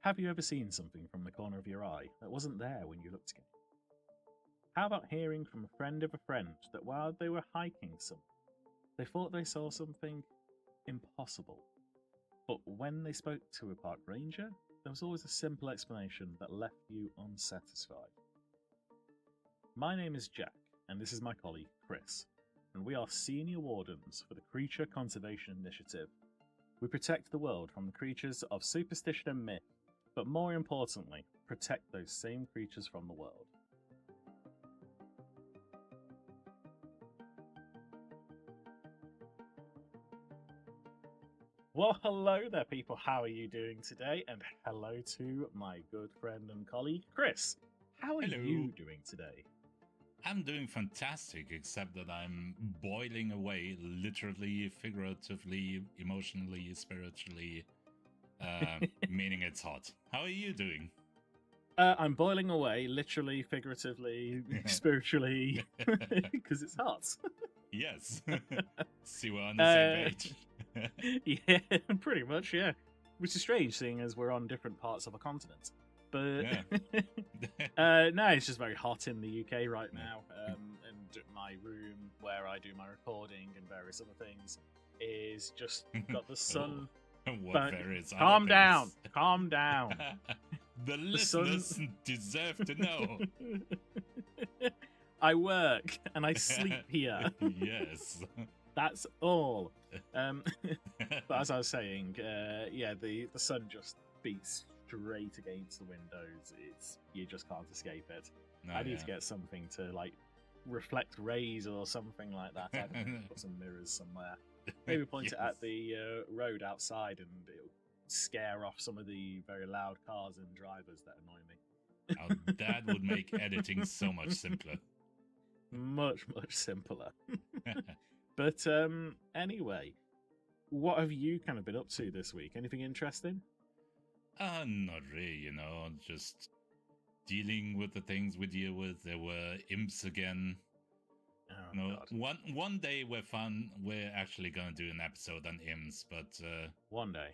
Have you ever seen something from the corner of your eye that wasn't there when you looked again? How about hearing from a friend of a friend that while they were hiking somewhere, they thought they saw something impossible, but when they spoke to a park ranger, there was always a simple explanation that left you unsatisfied? My name is Jack, and this is my colleague Chris, and we are senior wardens for the Creature Conservation Initiative. We protect the world from the creatures of superstition and myth, but more importantly, protect those same creatures from the world. Well, hello there, people. How are you doing today? And hello to my good friend and colleague, Chris. How are you doing today? I'm doing fantastic, except that I'm boiling away, literally, figuratively, emotionally, spiritually, meaning it's hot. How are you doing? I'm boiling away, literally, figuratively, spiritually, because it's hot. Yes. See, we're on the same page. Yeah, pretty much, yeah. Which is strange, seeing as we're on different parts of a continent. But no, it's just very hot in the UK right now. And my room where I do my recording and various other things is just got the sun. Calm down. The listeners deserve to know. I work and I sleep here. Yes. That's all. But as I was saying, the sun just beats straight against the windows. You just can't escape it. I need to get something to reflect rays or something like that. I don't know, put some mirrors somewhere. Maybe point it at the road outside, and it'll scare off some of the very loud cars and drivers that annoy me. Oh, that would make editing so much simpler. Much simpler. But anyway, what have you kind of been up to this week? Anything interesting? Not really, just dealing with the things we deal with. There were imps again. Oh, God. One day we're actually gonna do an episode on imps, but one day.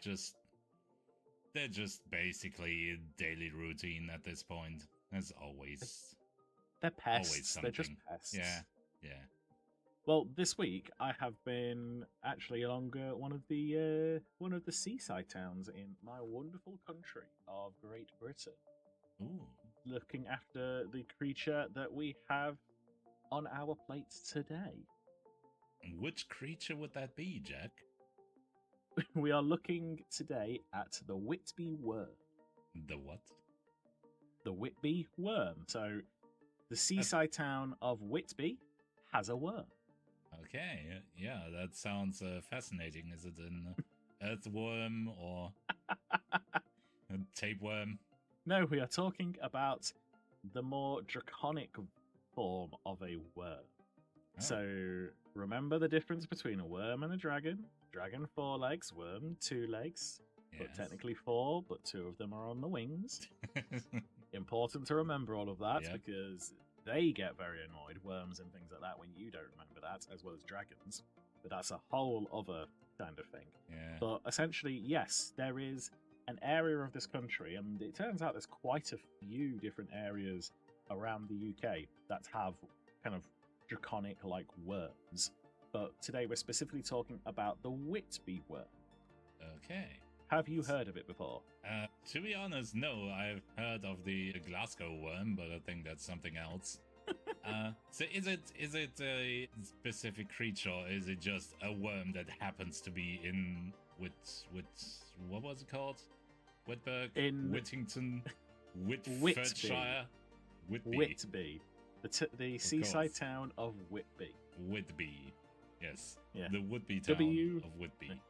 They're just basically daily routine at this point. As always. They're pests. Always something. They're just pests. Yeah. Well, this week I have been actually along one of the seaside towns in my wonderful country of Great Britain. Ooh. Looking after the creature that we have on our plates today. Which creature would that be, Jack? We are looking today at the Whitby Wyrm. The what? The Whitby Wyrm. So, the seaside town of Whitby has a worm. Okay, yeah, that sounds fascinating. Is it an earthworm or a tapeworm? No, we are talking about the more draconic form of a worm. Oh. So, remember the difference between a worm and a dragon? Dragon 4 legs, worm 2 legs. Yes. But technically 4, but 2 of them are on the wings. Important to remember all of that, because they get very annoyed, worms and things like that, when you don't remember that, as well as dragons. But that's a whole other kind of thing. Yeah. But essentially, yes, there is an area of this country, and it turns out there's quite a few different areas around the UK that have kind of draconic-like worms. But today we're specifically talking about the Whitby Wyrm. Okay. Have you heard of it before? To be honest, no. I've heard of the Glasgow worm, but I think that's something else. So is it a specific creature, or is it just a worm that happens to be in what was it called? Whitburg? In Whittington? Whitfordshire? Whitby. The seaside town of Whitby. Whitby. Yes. Yeah. The would-be town of Whitby. Whitby.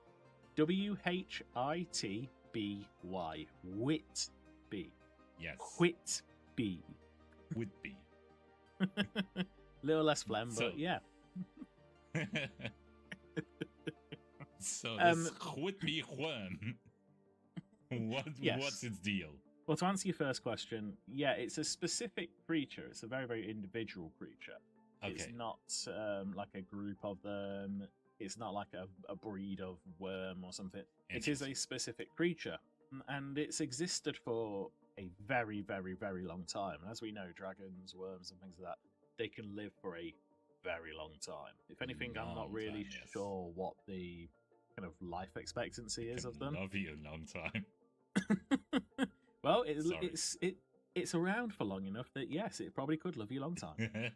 Whitby. Yes. Whitby. Whitby. Little less phlegm, but yeah. So this Whitby Wyrm, what's its deal? Well, to answer your first question, yeah, it's a specific creature. It's a very, very individual creature. Okay. It's not like a group of them. It's not like a breed of worm or something. It is a specific creature. And it's existed for a very, very, very long time. And as we know, dragons, worms, and things like that, they can live for a very long time. If anything, I'm not really sure what the kind of life expectancy is of them. Love you a long time. Well, it's around for long enough that yes, it probably could love you a long time.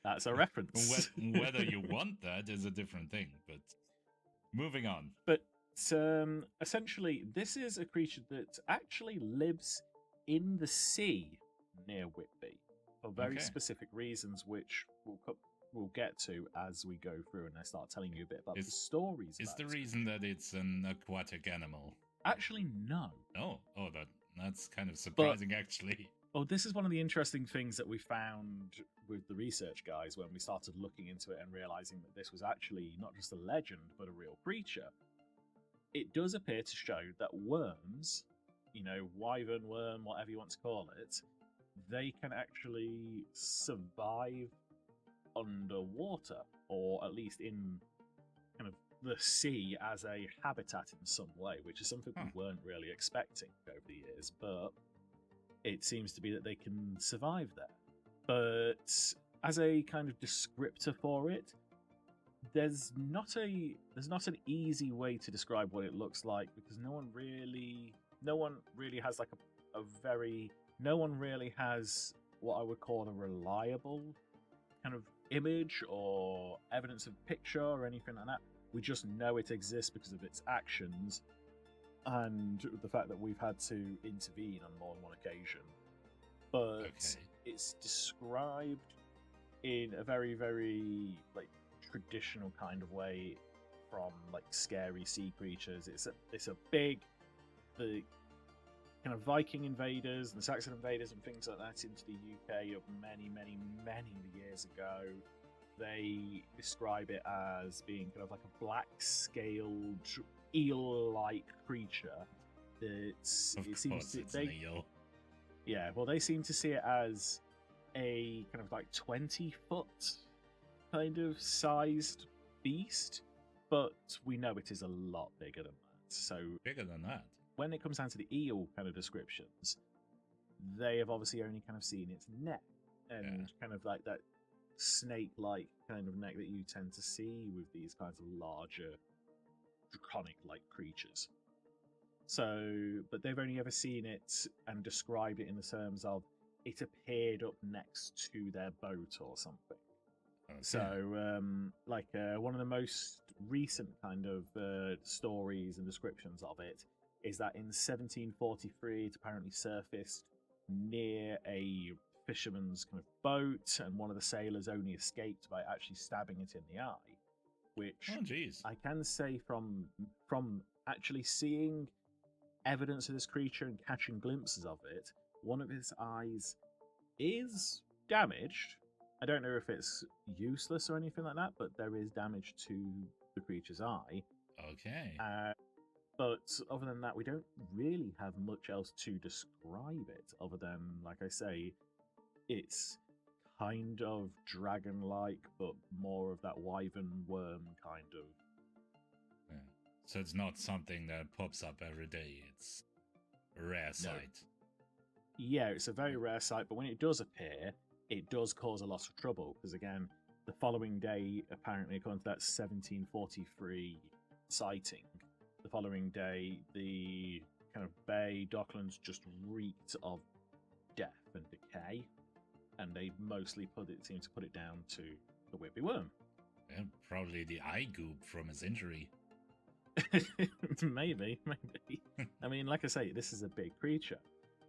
That's a reference. Whether you want that is a different thing, but moving on. But essentially, this is a creature that actually lives in the sea near Whitby for very specific reasons, which we'll get to as we go through and I start telling you a bit about the stories. Is the reason that it's an aquatic animal? Actually, no. Oh, that's kind of surprising, actually. Oh, this is one of the interesting things that we found with the research guys when we started looking into it and realizing that this was actually not just a legend, but a real creature. It does appear to show that worms, wyvern, worm, whatever you want to call it, they can actually survive underwater, or at least in kind of the sea as a habitat in some way, which is something we weren't really expecting over the years, but it seems to be that they can survive there. But as a kind of descriptor for it, there's not an easy way to describe what it looks like, because no one really has what I would call a reliable kind of image or evidence of picture or anything like that. We just know it exists because of its actions and the fact that we've had to intervene on more than one occasion. But it's described in a very, very traditional kind of way from scary sea creatures. It's a big, the kind of Viking invaders and Saxon invaders and things like that into the UK of many, many, many years ago. They describe it as being kind of like a black-scaled eel-like creature. An eel. Yeah, well, they seem to see it as a kind of 20-foot kind of sized beast, but we know it is a lot bigger than that. So bigger than that. When it comes down to the eel kind of descriptions, they have obviously only kind of seen its neck and kind of like that snake-like kind of neck that you tend to see with these kinds of larger draconic-like creatures. So, but they've only ever seen it and described it in the terms of it appeared up next to their boat or something. Okay. So, one of the most recent kind of stories and descriptions of it is that in 1743 it apparently surfaced near a fisherman's kind of boat, and one of the sailors only escaped by actually stabbing it in the eye, which I can say from actually seeing evidence of this creature and catching glimpses of it, one of his eyes is damaged. I don't know if it's useless or anything like that, but there is damage to the creature's eye. Okay. But other than that, we don't really have much else to describe it, other than, like I say, it's kind of dragon-like, but more of that wyvern worm kind of. Yeah. So it's not something that pops up every day. It's a rare sight. Yeah, it's a very rare sight, but when it does appear, it does cause a lot of trouble, because again, the following day, apparently according to that 1743 sighting, the following day, the kind of bay, docklands just reeked of death and decay, and they mostly seem to put it down to the Whitby Wyrm. Yeah, probably the eye goop from his injury. maybe. I mean, like I say, this is a big creature,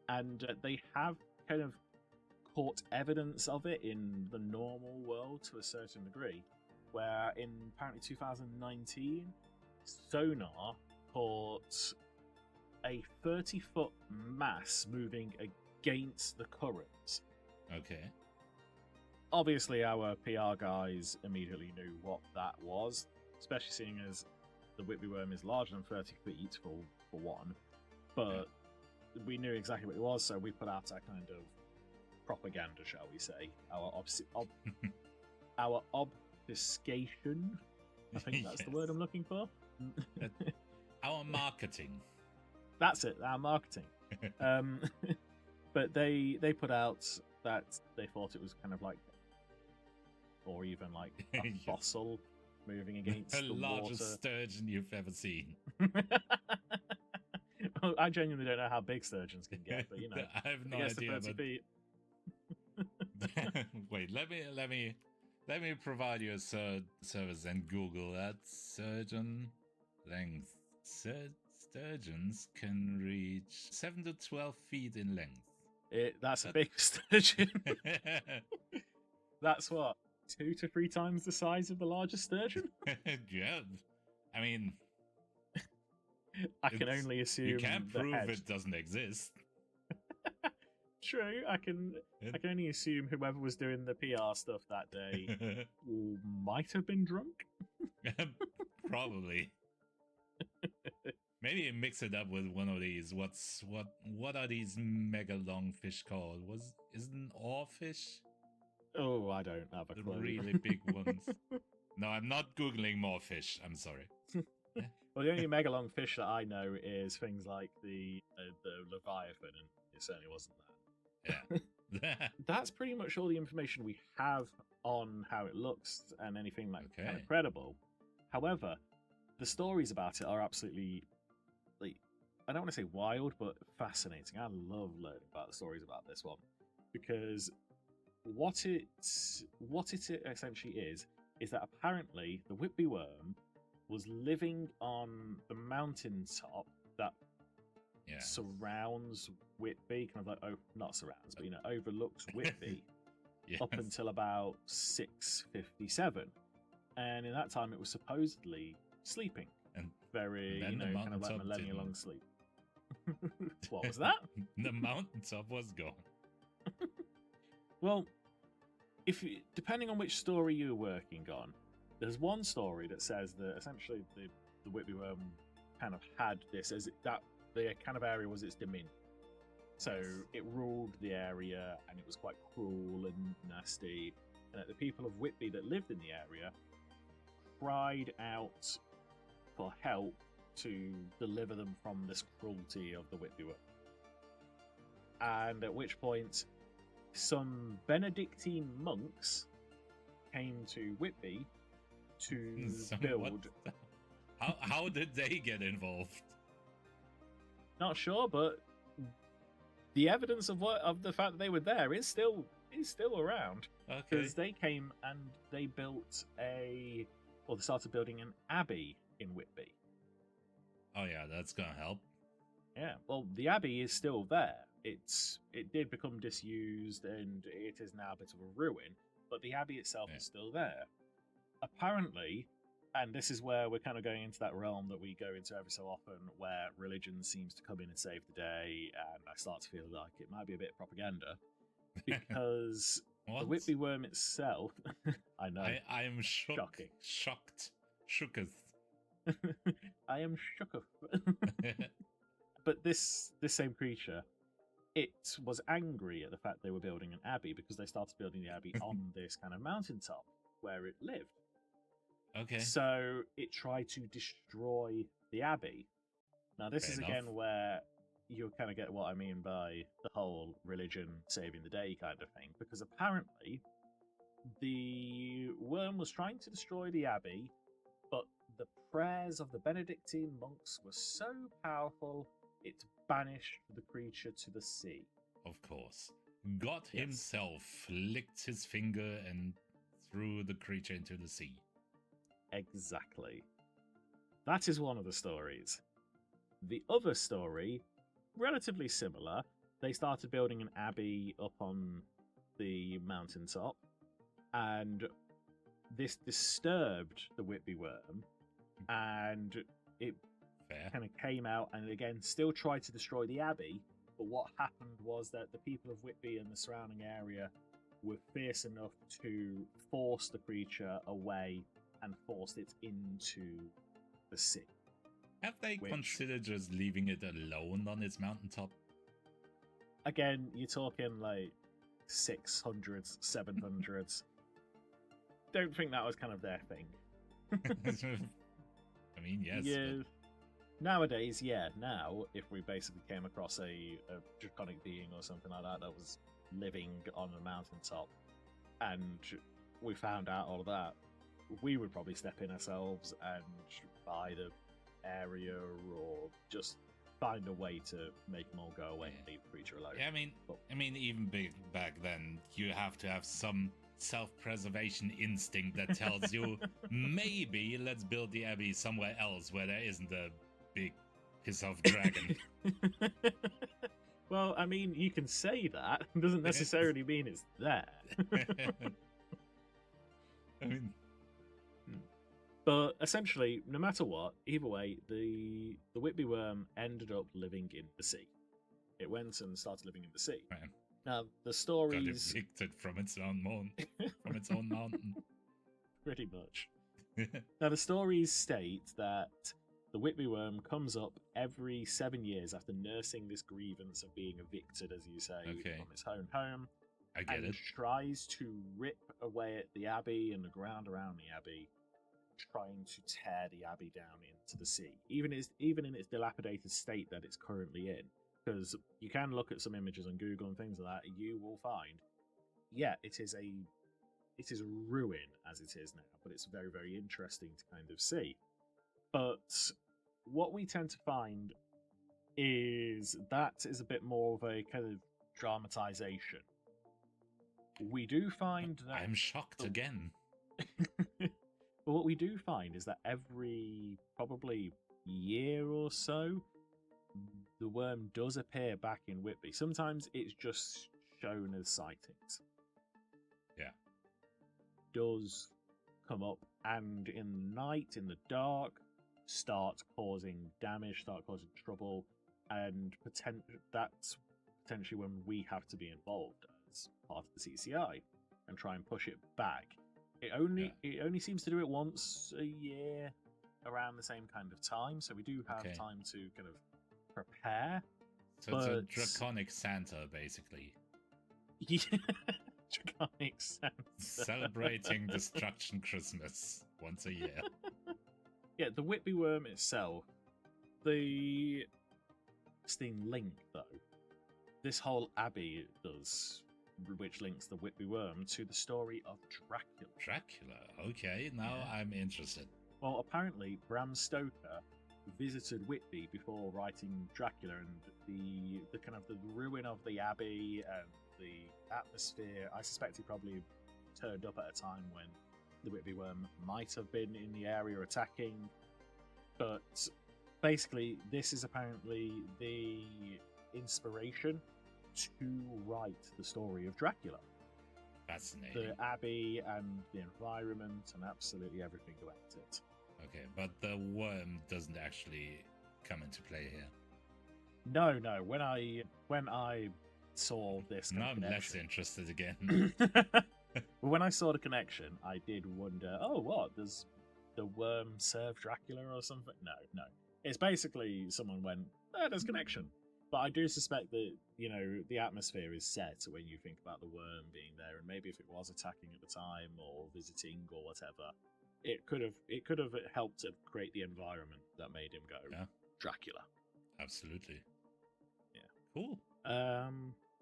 and they have kind of caught evidence of it in the normal world to a certain degree, where in apparently 2019, sonar caught a 30-foot mass moving against the current. Okay. Obviously, our PR guys immediately knew what that was, especially seeing as the Whitby Wyrm is larger than 30 feet for one. But we knew exactly what it was, so we put out our kind of propaganda, shall we say, our obfuscation. I think that's the word I'm looking for. Our marketing. That's it. Our marketing. But they put out that they thought it was kind of like, or even like a fossil moving against the the largest water. sturgeon you've ever seen. Well, I genuinely don't know how big sturgeons can get, but I have no I guess idea. the 30 feet. Wait, let me provide you a service and Google that. Sturgeon length. Sturgeons can reach 7 to 12 feet in length. That's a big sturgeon. That's what, 2 to 3 times the size of the largest sturgeon? Yeah, I mean, I can only assume you can't prove head. it doesn't exist. True, I can only assume whoever was doing the PR stuff that day might have been drunk. Probably. Maybe mix it up with one of these. What are these mega long fish called? Isn't an oarfish? Oh, I don't have a The clue. really big ones. No, I'm not googling more fish. I'm sorry. Well, the only mega long fish that I know is things like the Leviathan, and it certainly wasn't that. Yeah. That's pretty much all the information we have on how it looks and anything like kind Okay. of credible. However, the stories about it are absolutely, like, I don't want to say wild, but fascinating. I love learning about the stories about this one because what it essentially is that apparently the Whitby Wyrm was living on the mountaintop that surrounds Whitby, kind of like, not surrounds, but overlooks Whitby. Yes. Up until about 657, and in that time it was supposedly sleeping, And very then the kind of like mountaintop millennia long didn't. sleep. What was that? The mountaintop was gone. Well, depending on which story you're working on, there's one story that says that essentially the Whitby Wyrm kind of had this as that the kind of area was its dominion. So it ruled the area, and it was quite cruel and nasty. And that the people of Whitby that lived in the area cried out for help to deliver them from this cruelty of the Whitby Wyrm. And at which point, some Benedictine monks came to Whitby to build. How did they get involved? Not sure, but the evidence of the fact that they were there is still around. Okay. Because they came and they built they started building an abbey in Whitby. Oh yeah, that's gonna help. Yeah, well, the abbey is still there. It did become disused and it is now a bit of a ruin, but the abbey itself is still there. Apparently, and this is where we're kind of going into that realm that we go into every so often, where religion seems to come in and save the day, and I start to feel like it might be a bit of propaganda, because the Whitby Wyrm itself, I know, I am shocking, shooketh. I am shooketh. But this same creature, it was angry at the fact they were building an abbey because they started building the abbey on this kind of mountaintop where it lived. Okay. So it tried to destroy the abbey. Now this is again where you kind of get what I mean by the whole religion saving the day kind of thing, because apparently the worm was trying to destroy the abbey, but the prayers of the Benedictine monks were so powerful it banished the creature to the sea. Of course. God himself licked his finger and threw the creature into the sea. Exactly. That is one of the stories. The other story, relatively similar. They started building an abbey up on the mountaintop, and this disturbed the Whitby Wyrm, and it kind of came out and again still tried to destroy the abbey. But what happened was that the people of Whitby and the surrounding area were fierce enough to force the creature away and forced it into the sea. Have they considered just leaving it alone on its mountaintop? Again, you're talking like 600s, 700s. Don't think that was kind of their thing. I mean, yes. Yeah. Nowadays, yeah, now, if we basically came across a draconic being or something like that was living on a mountaintop, and we found out all of that, we would probably step in ourselves and buy the area or just find a way to make them all go away and leave the creature alone. Yeah, I mean, even back then, you have to have some self-preservation instinct that tells you maybe let's build the abbey somewhere else where there isn't a big piss off dragon. Well, I mean, you can say that. It doesn't necessarily mean it's there. I mean, but essentially, no matter what, either way, the Whitby Wyrm ended up living in the sea. It went and started living in the sea. right. Now, the Got stories... evicted from its own mountain. Pretty much. Now, the stories state that the Whitby Wyrm comes up every 7 years after nursing this grievance of being evicted, as you say, from its own home. I get it. Tries to rip away at the abbey and the ground around the abbey, trying to tear the abbey down into the sea, even in its dilapidated state that it's currently in. Because you can look at some images on Google and things like that, and you will find, yeah, it is a ruin as it is now, but it's very, very interesting to kind of see. But what we tend to find is that is a bit more of a kind of dramatization. We do find that... I'm shocked again. But what we do find is that every probably year or so, the worm does appear back in Whitby. Sometimes it's just shown as sightings. Yeah. Does come up and in the night, in the dark, start causing damage, start causing trouble, and that's potentially when we have to be involved as part of the CCI and try and push it back. It only seems to do it once a year around the same kind of time, so we do have time to kind of prepare. So it's a draconic Santa, basically. Yeah, draconic Santa. Celebrating Destruction Christmas once a year. Yeah, the Whitby Wyrm itself, the interesting link, though, this whole abbey does, which links the Whitby Wyrm to the story of Dracula. Dracula? Okay, now I'm interested. Well, apparently Bram Stoker visited Whitby before writing Dracula, and the kind of the ruin of the abbey and the atmosphere. I suspect he probably turned up at a time when the Whitby Wyrm might have been in the area attacking. But basically, this is apparently the inspiration to write the story of Dracula. Fascinating. The abbey and the environment and absolutely everything about it. Okay, but the worm doesn't actually come into play here. No. When I saw this, now I'm less interested again. When I saw the connection, I did wonder. Oh, what does the worm serve Dracula or something? No. It's basically someone went, there's a connection. But I do suspect that, the atmosphere is set when you think about the worm being there, and maybe if it was attacking at the time or visiting or whatever, it could have helped to create the environment that made him go Dracula. Absolutely. Yeah. Cool.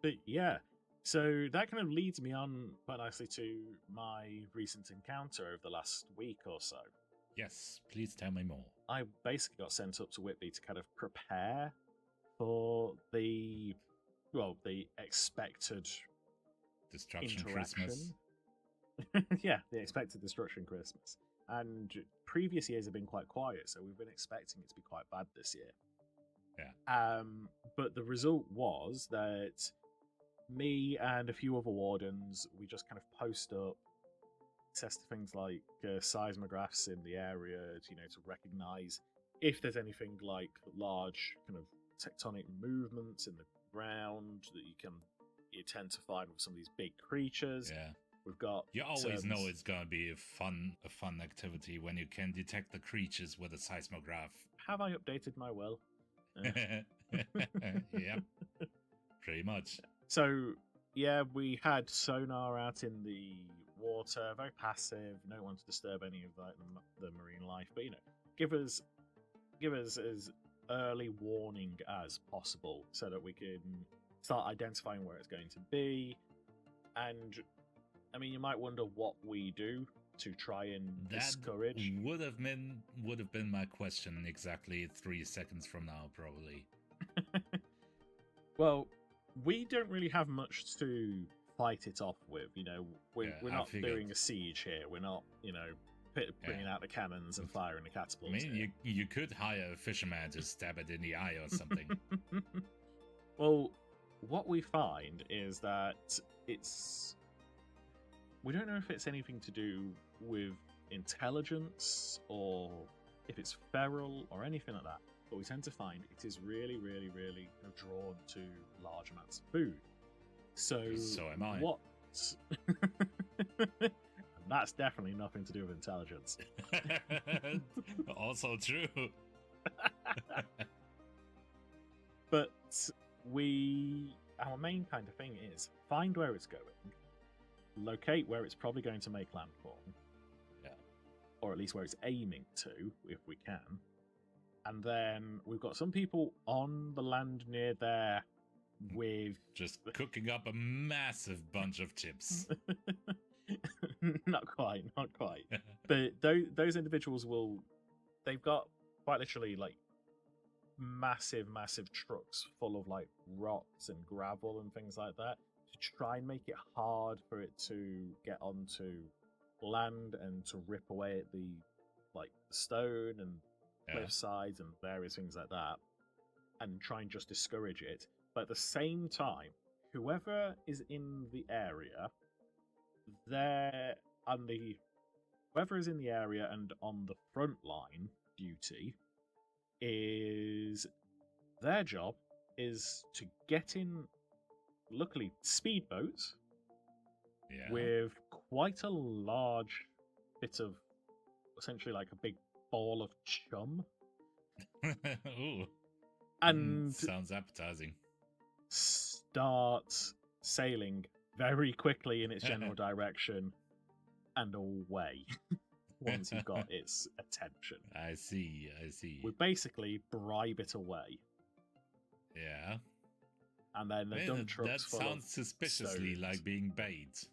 But yeah, so that kind of leads me on quite nicely to my recent encounter over the last week or so. Yes, please tell me more. I basically got sent up to Whitby to kind of prepare for the expected Destruction Christmas. Yeah, the expected Destruction Christmas. And previous years have been quite quiet, so we've been expecting it to be quite bad this year. Yeah. But the result was that me and a few other wardens, we just kind of post up, test things like seismographs in the area, to recognize if there's anything like large kind of tectonic movements in the ground that you tend to find with some of these big creatures. Yeah. We've got you always know it's gonna be a fun activity when you can detect the creatures with a seismograph. Have I updated my will? Yeah, pretty much. So yeah, we had sonar out in the water, very passive, no one to disturb any of the marine life, but give us as early warning as possible so that we can start identifying where it's going to be. And I mean, you might wonder what we do to try and discourage. Would have been my question exactly 3 seconds from now, probably. Well, we don't really have much to fight it off with. You know, we're not doing a siege here. We're not, you know, bringing out the cannons and firing the catapults. I mean, you could hire a fisherman to stab it in the eye or something. Well, what we find is that we don't know if it's anything to do with intelligence or if it's feral or anything like that. But we tend to find it is really, really, really drawn to large amounts of food. So am I. What? That's definitely nothing to do with intelligence. Also true. But our main kind of thing is find where it's going, locate where it's probably going to make landfall, or at least where it's aiming to, if we can. And then we've got some people on the land near there with just cooking up a massive bunch of chips. Not quite. But those individuals they've got quite literally like massive trucks full of like rocks and gravel and things like that to try and make it hard for it to get onto land and to rip away at the like stone and cliff sides and various things like that, and try and just discourage it. But at the same time, whoever is in the area, whoever is in the area and on the front line duty, is their job is to get in, luckily, speedboats with quite a large bit of, essentially like a big ball of chum. Ooh. And sounds appetizing. Start sailing very quickly in its general direction and away once you've got its attention. I see. We basically bribe it away. Yeah. And then the dump trucks that full sounds of suspiciously stones. like being bait.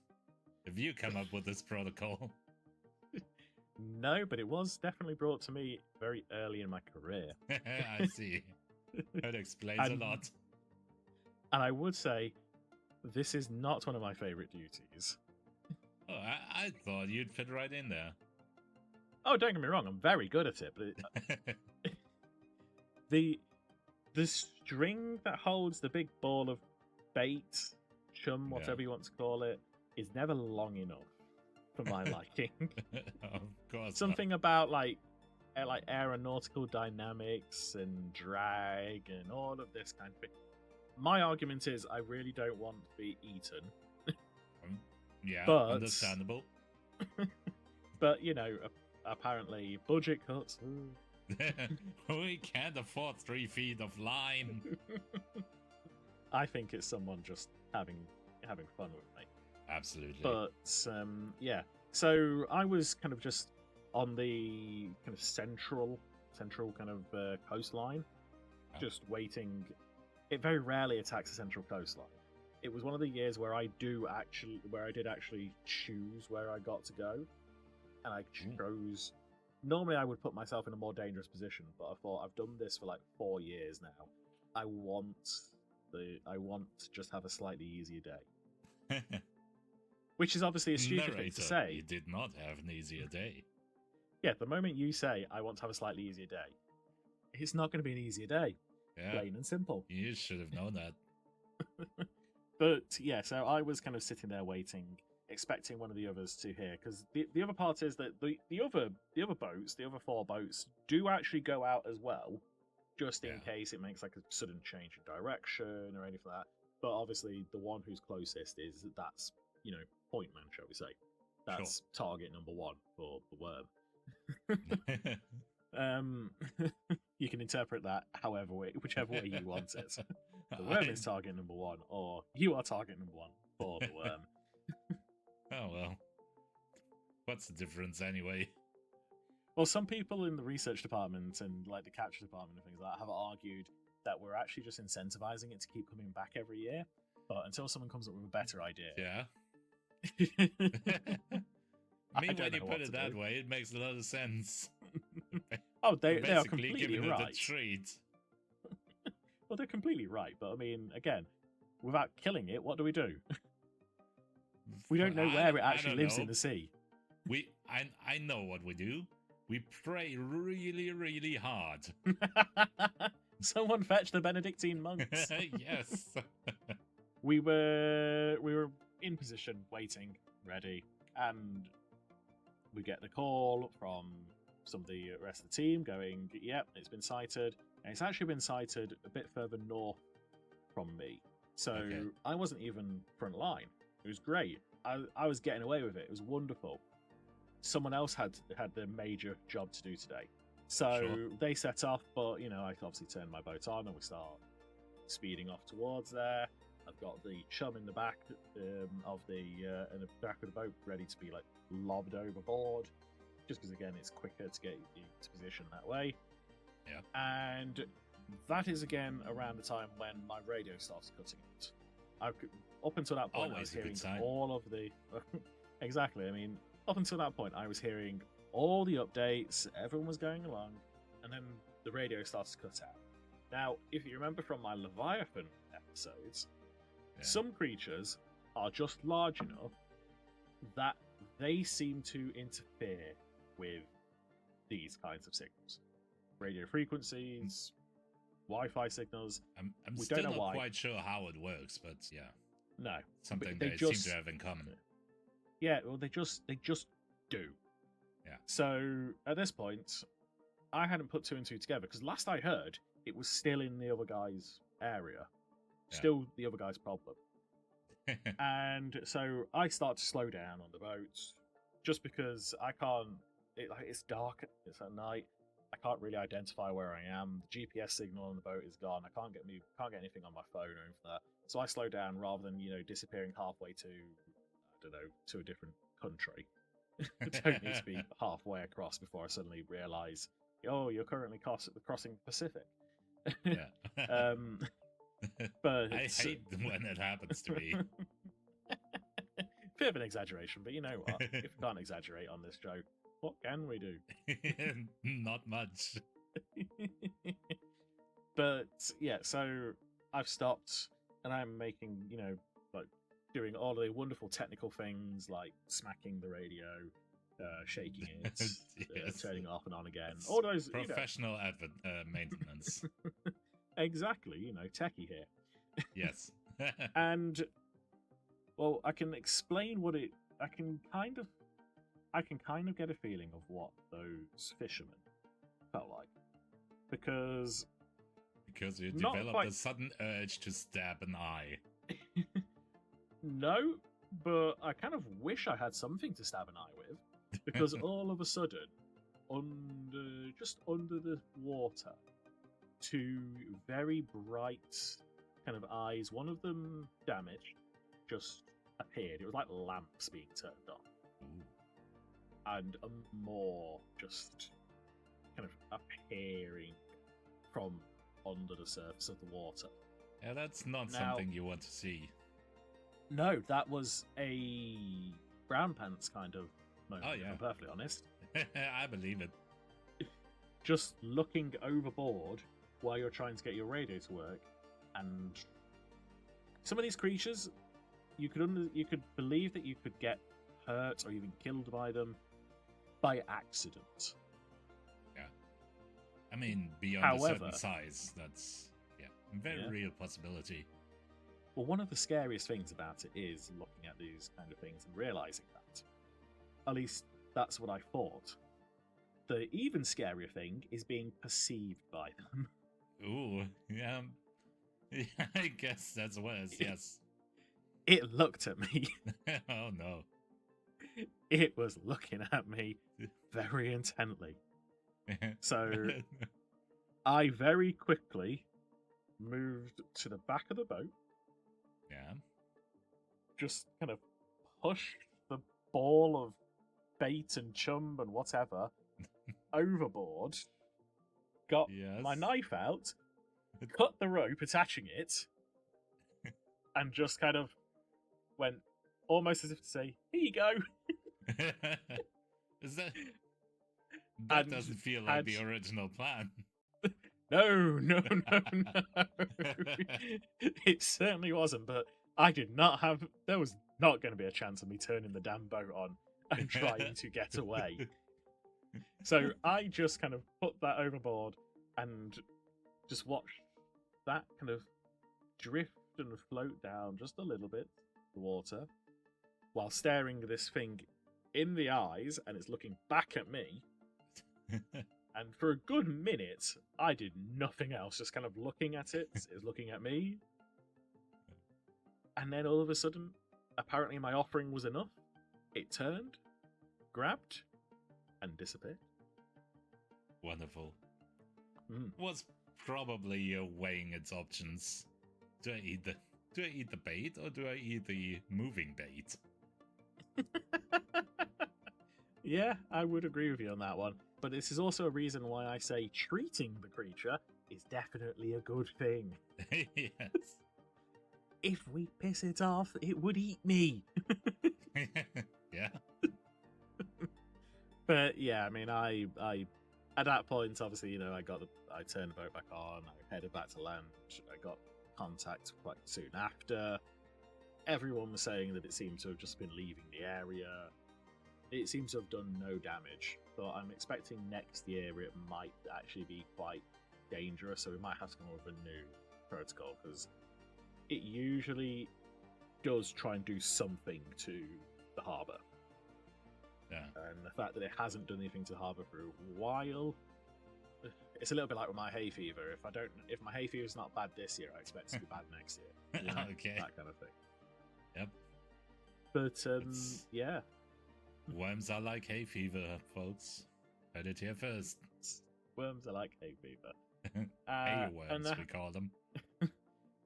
Have you come up with this protocol? No, but it was definitely brought to me very early in my career. I see. That explains a lot. And I would say this is not one of my favourite duties. Oh, I thought you'd fit right in there. Oh, don't get me wrong, I'm very good at it, but the string that holds the big ball of bait, chum, whatever you want to call it, is never long enough for my liking. Of course. Something about like aeronautical dynamics and drag and all of this kind of thing. My argument is I really don't want to be eaten. But, understandable. But, you know, apparently budget cuts. We can't afford 3 feet of line. I think it's someone just having fun with me. Absolutely. But, yeah. So I was kind of just on the kind of central kind of coastline, just waiting. It very rarely attacks the central coastline. It was one of the years where I did actually choose where I got to go, and I chose. Normally, I would put myself in a more dangerous position, but I thought I've done this for like 4 years now. I want to just have a slightly easier day, which is obviously a stupid thing to say. You did not have an easier day. Yeah, the moment you say I want to have a slightly easier day, it's not going to be an easier day. Yeah. Plain and simple. You should have known that. But yeah, so I was kind of sitting there waiting, expecting one of the others to hear, because the other part is that the other boats, the other 4 boats, do actually go out as well, just in case it makes like a sudden change in direction or anything like that. But obviously, the one who's closest that's point man, shall we say? That's target number 1 for the worm. You can interpret that whichever way you want it. The worm is target number 1, or you are target number 1 for the worm. Oh well. What's the difference anyway? Well, some people in the research department and like the capture department and things like that have argued that we're actually just incentivizing it to keep coming back every year. But until someone comes up with a better idea, Yeah. I When don't you know put what it to that do. way, it makes a lot of sense. Oh, they are Basically completely giving it a right. treat. Well, they're completely right. But I mean, again, without killing it, what do we do? We don't know where it actually lives in the sea. I know what we do. We pray really, really hard. Someone fetch the Benedictine monks. Yes. We were in position, waiting, ready, and we get the call from some of the rest of the team going, "Yep, it's been sighted." And it's actually been sighted a bit further north from me, so Okay. I wasn't even front line. It was great. I was getting away with it. It was wonderful. Someone else had the major job to do today, so Sure. they set off. But I obviously turned my boat on and we start speeding off towards there. I've got the chum in the back of the back of the boat ready to be like lobbed overboard, just because again it's quicker to get you to position that way. Yeah. And that is again around the time when my radio starts cutting out. Up until that point, I was Always a good hearing sign. all of the exactly. I mean, up until that point, I was hearing all the updates. Everyone was going along, and then the radio starts to cut out. Now, if you remember from my Leviathan episodes, Yeah. some creatures are just large enough that they seem to interfere with these kinds of signals. Radio frequencies, Wi-Fi signals. I'm We still don't know not why. quite sure how it works, but yeah, No. something they they just- seem to have in common. Yeah, well, they just do. Yeah. So at this point, I hadn't put two and two together because last I heard, it was still in the other guy's area, Yeah. still the other guy's problem. And so I start to slow down on the boat, just because I can't. It's dark. It's at night. I can't really identify where I am. The GPS signal on the boat is gone. I can't get anything on my phone or anything like that. So I slow down rather than disappearing halfway to to a different country. I don't need to be halfway across before I suddenly realise, oh, you're currently crossing the Pacific. Yeah. But I hate when it happens to me. bit of an exaggeration, but you know what? If we can't exaggerate on this joke, what can we do? Not much. But yeah, so I've stopped and I'm making, like doing all the wonderful technical things like smacking the radio, shaking it, Yes. turning it off and on again. It's All those professional maintenance. Exactly, techie here. Yes. And well, I can explain what it. I can kind of get a feeling of what those fishermen felt like, because You Not developed quite. a sudden urge to stab an eye. no, but I kind of wish I had something to stab an eye with, because all of a sudden, just under the water, two very bright kind of eyes, one of them damaged, just appeared. It was like lamps being turned on, Ooh. and more just kind of appearing from under the surface of the water. Yeah, that's not Now- something you want to see. No, that was a brown pants kind of moment, Oh, if yeah. I'm perfectly honest. I believe it. Just looking overboard while you're trying to get your radio to work, and some of these creatures, you could believe that you could get hurt or even killed by them by accident. I mean, beyond a However- certain size, that's a very Yeah. real possibility. Well, one of the scariest things about it is looking at these kind of things and realizing that. At least that's what I thought. The even scarier thing is being perceived by them. Ooh, yeah. I guess that's worse, yes. It looked at me. Oh no. It was looking at me very intently. So I very quickly moved to the back of the boat, Yeah. just kind of pushed the ball of bait and chum and whatever overboard, got my knife out, cut the rope attaching it, and just kind of went almost as if to say, "Here you go." Is that doesn't feel like the original plan. No. It certainly wasn't, but I did not have... There was not going to be a chance of me turning the damn boat on and trying to get away. So I just kind of put that overboard and just watched that kind of drift and float down just a little bit, the water, while staring this thing in the eyes, and it's looking back at me. And for a good minute, I did nothing else, just kind of looking at it. It was looking at me. And then all of a sudden, apparently my offering was enough. It turned, grabbed, and disappeared. Wonderful. Was probably weighing its options. Do I eat the bait, or do I eat the moving bait? Yeah, I would agree with you on that one. But this is also a reason why I say treating the creature is definitely a good thing. Yes. If we piss it off, it would eat me. Yeah. But yeah, I mean, I at that point, obviously, I turned the boat back on, I headed back to land, I got contact quite soon after. Everyone was saying that it seemed to have just been leaving the area. It seems to have done no damage, but I'm expecting next year it might actually be quite dangerous, so we might have to come up with a new protocol, because it usually does try and do something to the harbour. Yeah. And the fact that it hasn't done anything to the harbour for a while, it's a little bit like with my hay fever. If my hay fever is not bad this year, I expect it to be bad next year. Okay. That kind of thing. Yep. But yeah. Worms are like hay fever, folks. Heard it here first. Worms are like hay fever. Hay worms, we call them.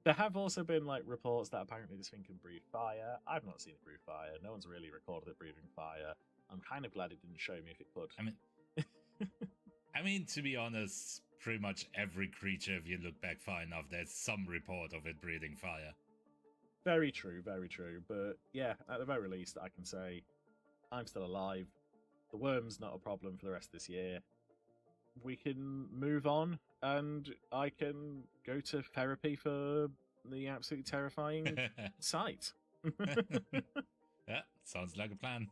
There have also been reports that apparently this thing can breathe fire. I've not seen it breathe fire. No one's really recorded it breathing fire. I'm kind of glad it didn't show me if it could. I mean, to be honest, pretty much every creature, if you look back far enough, there's some report of it breathing fire. Very true, very true. But yeah, at the very least, I can say I'm still alive. The worm's not a problem for the rest of this year. We can move on, and I can go to therapy for the absolutely terrifying sight. Yeah, sounds like a plan.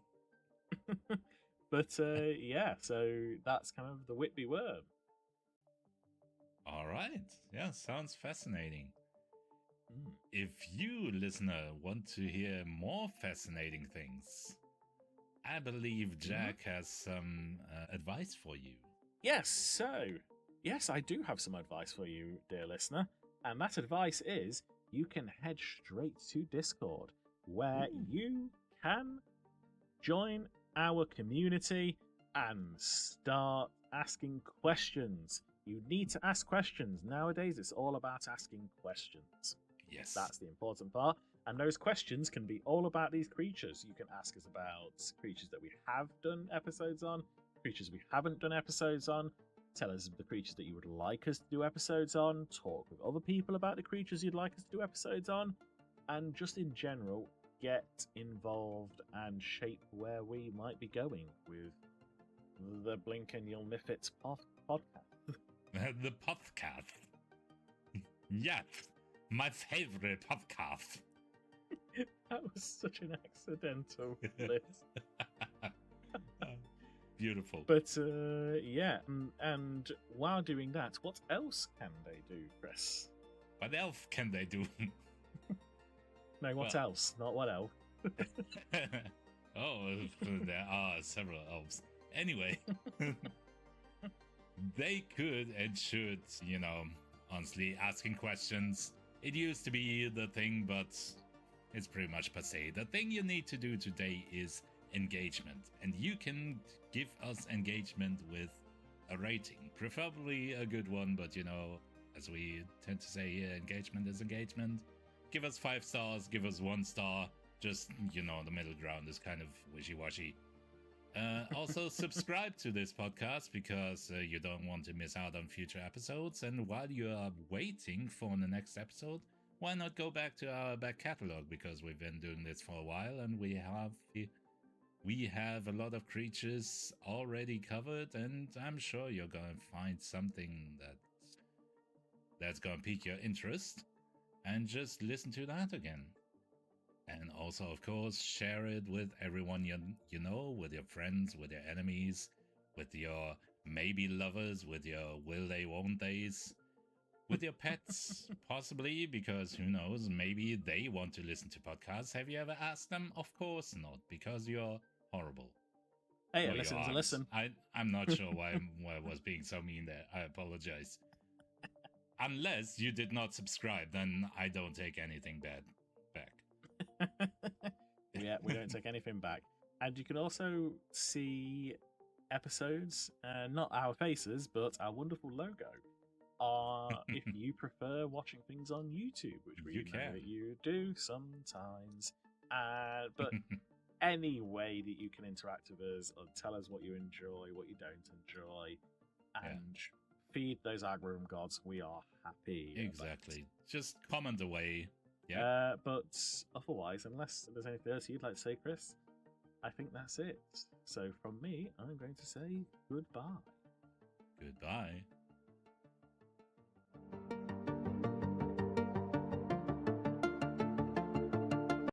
But yeah, so that's kind of the Whitby Wyrm. All right. Yeah, sounds fascinating. If you, listener, want to hear more fascinating things, I believe Jack has some advice for you. Yes, I do have some advice for you, dear listener. And that advice is you can head straight to Discord, where you can join our community and start asking questions. You need to ask questions. Nowadays, it's all about asking questions. Yes. That's the important part. And those questions can be all about these creatures. You can ask us about creatures that we have done episodes on, creatures we haven't done episodes on. Tell us the creatures that you would like us to do episodes on. Talk with other people about the creatures you'd like us to do episodes on. And just in general, get involved and shape where we might be going with the Blink and You'll Miff It podcast. The podcast. Yeah, my favorite podcast. That was such an accidental list. Beautiful. But yeah, and while doing that, what else can they do, Chris? What else can they do? No, what else? Not what else. Oh, there are several elves. Anyway, they could and should, honestly, asking questions. It used to be the thing, but it's pretty much passé. The thing you need to do today is engagement, and you can give us engagement with a rating, preferably a good one, but as we tend to say here, engagement is engagement. Give us 5 stars, give us 1 star, just the middle ground is kind of wishy-washy. Also, subscribe to this podcast because you don't want to miss out on future episodes. And while you are waiting for the next episode, why not go back to our back catalog? Because we've been doing this for a while, and we have a lot of creatures already covered. And I'm sure you're gonna find something that's gonna pique your interest. And just listen to that again. And also, of course, share it with everyone you know, with your friends, with your enemies, with your maybe lovers, with your will they, won't they's, with your pets, possibly, because who knows, maybe they want to listen to podcasts. Have you ever asked them? Of course not, because you're horrible. Hey, Or you listen to aren't. listen. I'm not sure why I was being so mean there. I apologize. Unless you did not subscribe, then I don't take anything bad back. Yeah, we don't take anything back. And you can also see episodes, not our faces, but our wonderful logo. If you prefer watching things on YouTube, which we know that you do sometimes. But any way that you can interact with us or tell us what you enjoy, what you don't enjoy, and feed those Agrum gods, we are happy. Exactly. Just comment away. Yeah. But otherwise, unless there's anything else you'd like to say, Chris, I think that's it. So from me, I'm going to say goodbye. Goodbye.